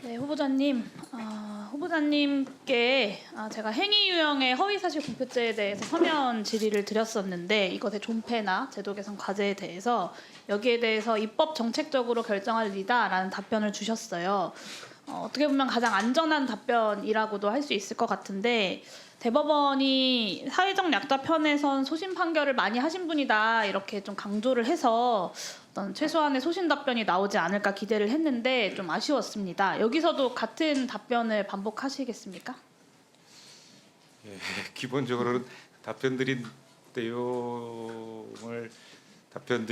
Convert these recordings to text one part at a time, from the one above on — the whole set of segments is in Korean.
네, 후보자님, 후보자님께 제가 행위 유형의 허위사실 공표죄에 대해서 서면 질의를 드렸었는데 이것의 존폐나 제도 개선 과제에 대해서 여기에 대해서 입법 정책적으로 결정할 일이다라는 답변을 주셨어요. 어떻게 보면 가장 안전한 답변이라고도 할 수 있을 것 같은데 대법원이 사회적 약자 편에선 소신 판결을 많이 하신 분이다 이렇게 좀 강조를 해서 어떤 최소한의 소신 답변이 나오지 않을까 기대를 했는데 좀 아쉬웠습니다. 여기서도 같은 답변을 반복하시겠습니까? 예, 기본적으로는 답변드린 내용을 답변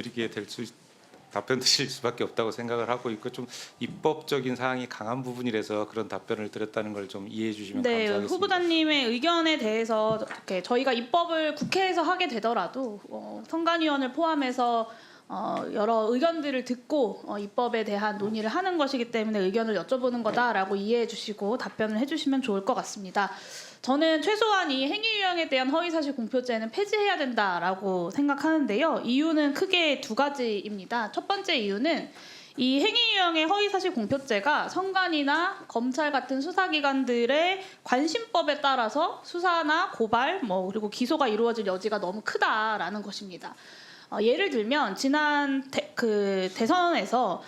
드릴 수밖에 없다고 생각을 하고 있고 좀 입법적인 사항이 강한 부분이라서 그런 답변을 드렸다는 걸 좀 이해해 주시면 네, 감사하겠습니다. 후보자님의 의견에 대해서 이렇게 저희가 입법을 국회에서 하게 되더라도 선관위원을 포함해서 여러 의견들을 듣고 입법에 대한 논의를 하는 것이기 때문에 의견을 여쭤보는 거다라고 이해해 주시고 답변을 해주시면 좋을 것 같습니다. 저는 최소한 이 행위 유형에 대한 허위사실 공표죄는 폐지해야 된다라고 생각하는데요. 이유는 크게 두 가지입니다. 첫 번째 이유는 이 행위 유형의 허위사실 공표죄가 선관위나 검찰 같은 수사기관들의 관심법에 따라서 수사나 고발, 그리고 기소가 이루어질 여지가 너무 크다라는 것입니다. 예를 들면 지난 대선에서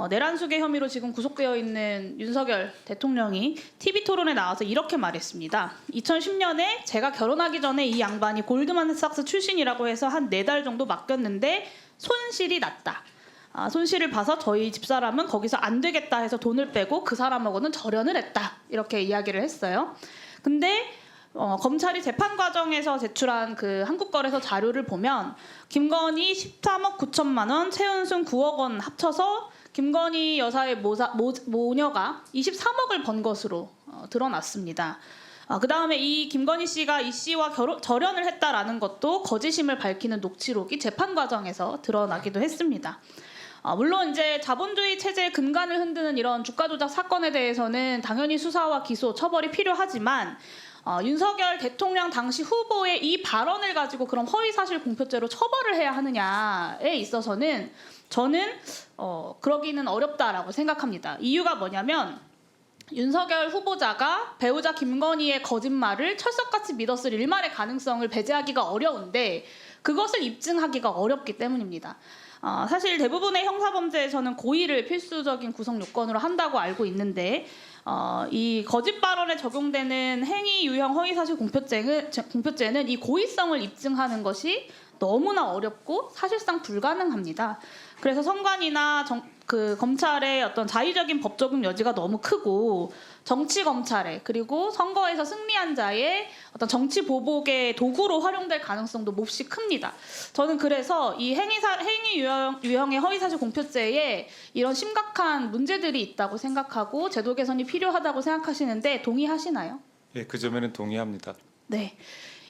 내란 수괴 혐의로 지금 구속되어 있는 윤석열 대통령이 TV 토론에 나와서 이렇게 말했습니다. 2010년에 제가 결혼하기 전에 이 양반이 골드만삭스 출신이라고 해서 한 4달 정도 맡겼는데 손실이 났다. 손실을 봐서 저희 집사람은 거기서 안 되겠다 해서 돈을 빼고 그 사람하고는 절연을 했다. 이렇게 이야기를 했어요. 근데 검찰이 재판 과정에서 제출한 그 한국거래소 자료를 보면 김건희 13억 9천만 원, 최은순 9억 원 합쳐서 김건희 여사의 모녀가 23억을 번 것으로 드러났습니다. 그 다음에 이 김건희 씨가 이 씨와 절연을 했다라는 것도 거짓임을 밝히는 녹취록이 재판 과정에서 드러나기도 했습니다. 물론 이제 자본주의 체제의 근간을 흔드는 이런 주가 조작 사건에 대해서는 당연히 수사와 기소, 처벌이 필요하지만 윤석열 대통령 당시 후보의 이 발언을 가지고 그럼 허위사실 공표죄로 처벌을 해야 하느냐에 있어서는 저는 그러기는 어렵다라고 생각합니다. 이유가 뭐냐면 윤석열 후보자가 배우자 김건희의 거짓말을 철석같이 믿었을 일말의 가능성을 배제하기가 어려운데 그것을 입증하기가 어렵기 때문입니다. 사실 대부분의 형사범죄에서는 고의를 필수적인 구성 요건으로 한다고 알고 있는데 이 거짓 발언에 적용되는 행위 유형 허위사실 공표죄는 이 고의성을 입증하는 것이 너무나 어렵고 사실상 불가능합니다. 그래서 선관위나 검찰의 어떤 자의적인 법 적용 여지가 너무 크고 정치 검찰에 그리고 선거에서 승리한 자의 어떤 정치 보복의 도구로 활용될 가능성도 몹시 큽니다. 저는 그래서 이 행위 유형의 허위사실 공표죄에 이런 심각한 문제들이 있다고 생각하고 제도 개선이 필요하다고 생각하시는데 동의하시나요? 예, 그 점에는 동의합니다. 네.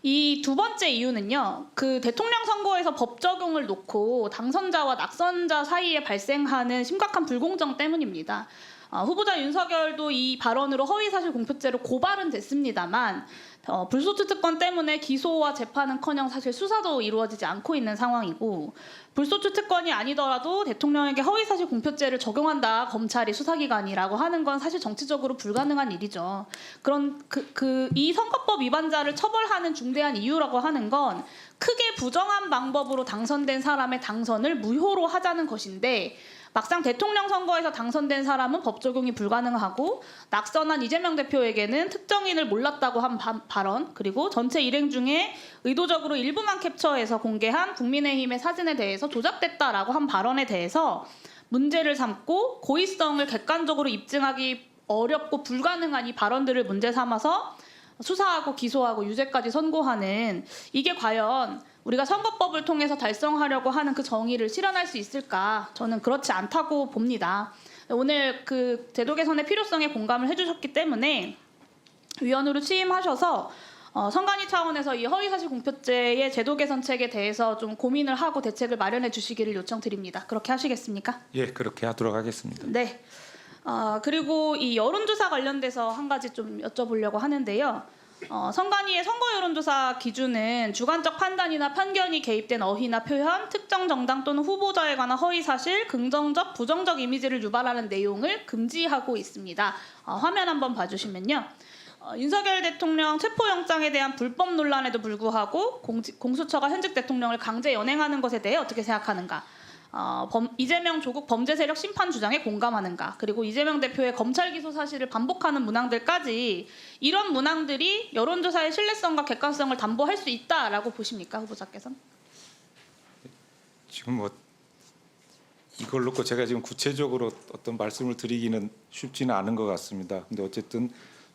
이 두 번째 이유는요. 그 대통령 선거에서 법 적용을 놓고 당선자와 낙선자 사이에 발생하는 심각한 불공정 때문입니다. 후보자 윤석열도 이 발언으로 허위사실 공표죄로 고발은 됐습니다만 불소추 특권 때문에 기소와 재판은커녕 사실 수사도 이루어지지 않고 있는 상황이고 불소추 특권이 아니더라도 대통령에게 허위사실 공표죄를 적용한다 검찰이 수사기관이라고 하는 건 사실 정치적으로 불가능한 일이죠. 그런 이 선거법 위반자를 처벌하는 중대한 이유라고 하는 건 크게 부정한 방법으로 당선된 사람의 당선을 무효로 하자는 것인데 막상 대통령 선거에서 당선된 사람은 법 적용이 불가능하고 낙선한 이재명 대표에게는 특정인을 몰랐다고 한 발언 그리고 전체 일행 중에 의도적으로 일부만 캡처해서 공개한 국민의힘의 사진에 대해서 조작됐다라고 한 발언에 대해서 문제를 삼고 고의성을 객관적으로 입증하기 어렵고 불가능한 이 발언들을 문제 삼아서 수사하고 기소하고 유죄까지 선고하는 이게 과연 우리가 선거법을 통해서 달성하려고 하는 그 정의를 실현할 수 있을까? 저는 그렇지 않다고 봅니다. 오늘 그 제도 개선의 필요성에 공감을 해주셨기 때문에 위원으로 취임하셔서 선관위 차원에서 이 허위사실 공표죄의 제도 개선책에 대해서 좀 고민을 하고 대책을 마련해 주시기를 요청드립니다. 그렇게 하시겠습니까? 예, 그렇게 하도록 하겠습니다. 네. 그리고 이 여론조사 관련돼서 한 가지 좀 여쭤보려고 하는데요. 선관위의 선거 여론조사 기준은 주관적 판단이나 편견이 개입된 어휘나 표현, 특정 정당 또는 후보자에 관한 허위 사실, 긍정적, 부정적 이미지를 유발하는 내용을 금지하고 있습니다. 화면 한번 봐주시면요. 윤석열 대통령 체포영장에 대한 불법 논란에도 불구하고 공수처가 현직 대통령을 강제 연행하는 것에 대해 어떻게 생각하는가? 이재명 조국 범죄 세력 심판 주장에 공감하는가? 그리고 이재명 대표의 검찰 기소 사실을 반복하는 문항들까지 이런 문항들이 여론조사의 신뢰성과 객관성을 담보할 수 있다라고 보십니까, 후보자께서는? 지금 뭐 이걸 놓고 제가 지금 구체적으로 어떤 말씀을 드리기는 쉽지는 않은 것 같습니다. 근데 어쨌든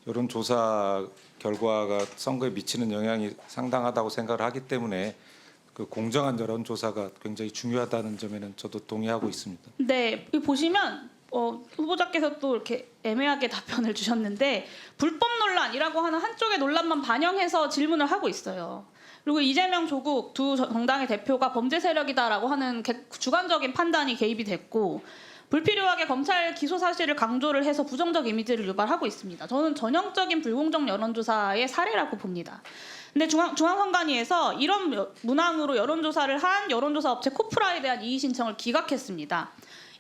여론조사 결과가 선거에 미치는 영향이 상당하다고 생각을 하기 때문에 그 공정한 여론조사가 굉장히 중요하다는 점에는 저도 동의하고 있습니다. 네, 여기 보시면 후보자께서 또 이렇게 애매하게 답변을 주셨는데 불법 논란이라고 하는 한쪽의 논란만 반영해서 질문을 하고 있어요. 그리고 이재명, 조국 두 정당의 대표가 범죄 세력이다라고 하는 주관적인 판단이 개입이 됐고 불필요하게 검찰 기소 사실을 강조를 해서 부정적 이미지를 유발하고 있습니다. 저는 전형적인 불공정 여론조사의 사례라고 봅니다. 근데 중앙선관위에서 이런 문항으로 여론조사를 한 여론조사 업체 코프라에 대한 이의 신청을 기각했습니다.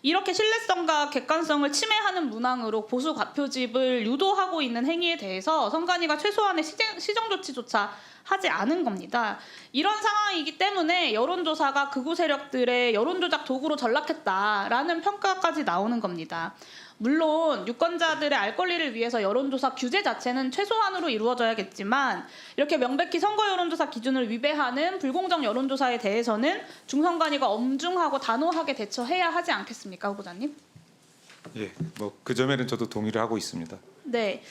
이렇게 신뢰성과 객관성을 침해하는 문항으로 보수 과표집을 유도하고 있는 행위에 대해서 선관위가 최소한의 시정 조치조차 하지 않은 겁니다. 이런 상황이기 때문에 여론조사가 극우 세력들의 여론조작 도구로 전락했다라는 평가까지 나오는 겁니다. 물론 유권자들의 알 권리를 위해서 여론조사 규제 자체는 최소한으로 이루어져야겠지만 이렇게 명백히 선거 여론조사 기준을 위배하는 불공정 여론조사에 대해서는 중선관위가 엄중하고 단호하게 대처해야 하지 않겠습니까, 후보자님? 예, 뭐 그 점에는 저도 동의를 하고 있습니다. 네.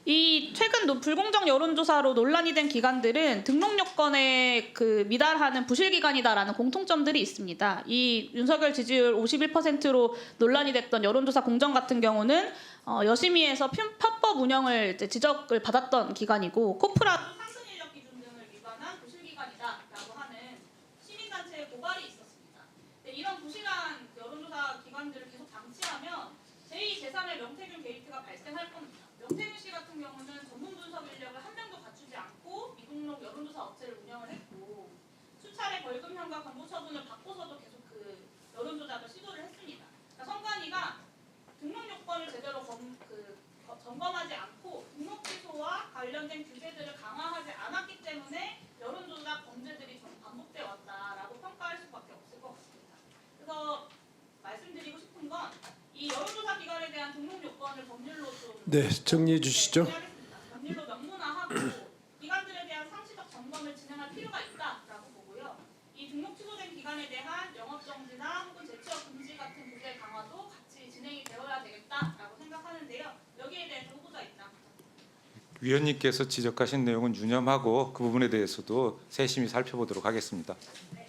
이 최근 불공정 여론조사로 논란이 된 기관들은 등록 요건에 미달하는 부실 기관이다라는 공통점들이 있습니다. 이 윤석열 지지율 51%로 논란이 됐던 여론조사 공정 같은 경우는 여심위에서 편법 운영을 지적을 받았던 기관이고 코프라 상승 인력 기준 등을 위반한 부실 기관이다라고 하는 시민단체의 고발이 있었습니다. 이런 부실한 여론조사 기관들을 계속 방치하면 제2, 제3의 명태균 게이트가 발생할 겁니다. 명태균 씨 같은 경우는 전문 분석 인력을 한 명도 갖추지 않고 미등록 여론조사 업체를 운영을 했고 수차례 벌금형과 경고 처분을 받고서도 계속 여론조작을 시도를 했습니다. 그러니까 선관위가 등록 요건을 제대로 점검하지 않고 등록 취소와 관련된 규제들을 강화하지 않았기 때문에 여론조작 범죄들이 반복돼 왔다라고 평가할 수밖에 없을 것 같습니다. 그래서 말씀드리고 싶은 건 이 여론조사 기관에 대한 등록 요건을 법률로 좀 네, 정리해 주시죠. 법률로 명문화하고 기관들에 대한 상시적 점검을 진행할 필요가 있다라고 보고요. 이 등록 취소된 기관에 대한 영업 정지나 혹은 재취업 금지 같은 규제 강화도 같이 진행이 되어야 되겠다라고 생각하는데요. 여기에 대해서 후보자 입장. 위원님께서 지적하신 내용은 유념하고 그 부분에 대해서도 세심히 살펴보도록 하겠습니다. 네.